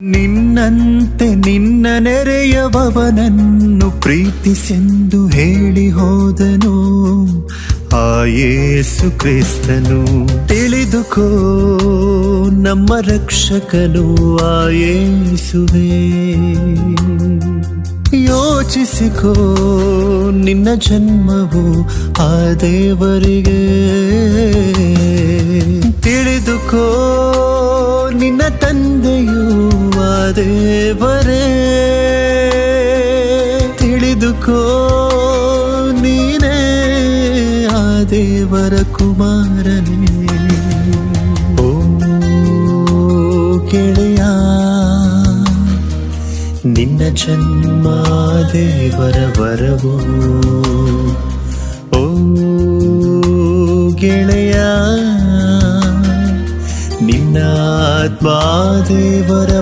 ನಿನ್ನಂತೆ ನಿನ್ನ ನೆರೆಯವನನ್ನು ಪ್ರೀತಿಸೆಂದು ಹೇಳಿ ಹೋದನು ಆ ಯೇಸು ಕ್ರಿಸ್ತನು. ತಿಳಿದುಕೋ ನಮ್ಮ ರಕ್ಷಕನು ಆ ಯೇಸುವೇ. ಯೋಚಿಸಿಕೋ ನಿನ್ನ ಜನ್ಮವು ಆ ದೇವರಿಗೆ. ತಿಳಿದುಕೋ ನಿನ್ನ ತಂದೆಯು ಆ ದೇವರೇ. ತಿಳಿದುಕೋ ನೀನೇ ಆ ದೇವರ ಕುಮಾರನೇ. ಓ ಗೆಳೆಯ, ನಿನ್ನ ಜನ್ಮ ದೇವರ ವರವು. ಓ ಗೆಳೆಯ, ನಿನ್ನ ಆತ್ಮ ದೇವರ